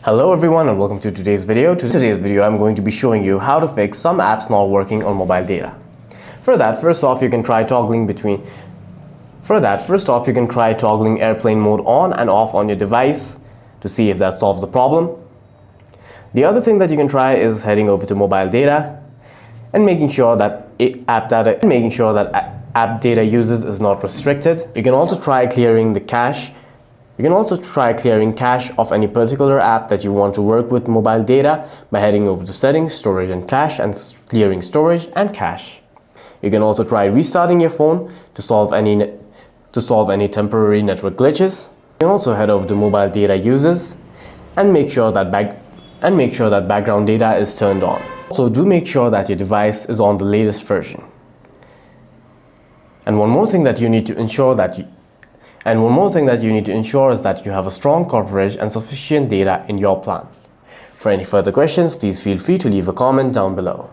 Hello everyone and welcome to today's video. Today's video I'm going to be showing you how to fix some apps not working on mobile data. For that, first off you can try toggling airplane mode on and off on your device to see if that solves the problem. The other thing that you can try is heading over to mobile data and making sure that app data uses is not restricted. You can also try clearing cache of any particular app that you want to work with mobile data by heading over to settings, storage and cache, and clearing storage and cache. You can also try restarting your phone to solve any temporary network glitches. You can also head over to mobile data uses and make sure that background data is turned on. Also, do make sure that your device is on the latest version. And one more thing that you need to ensure is that you have a strong coverage and sufficient data in your plan. For any further questions, please feel free to leave a comment down below.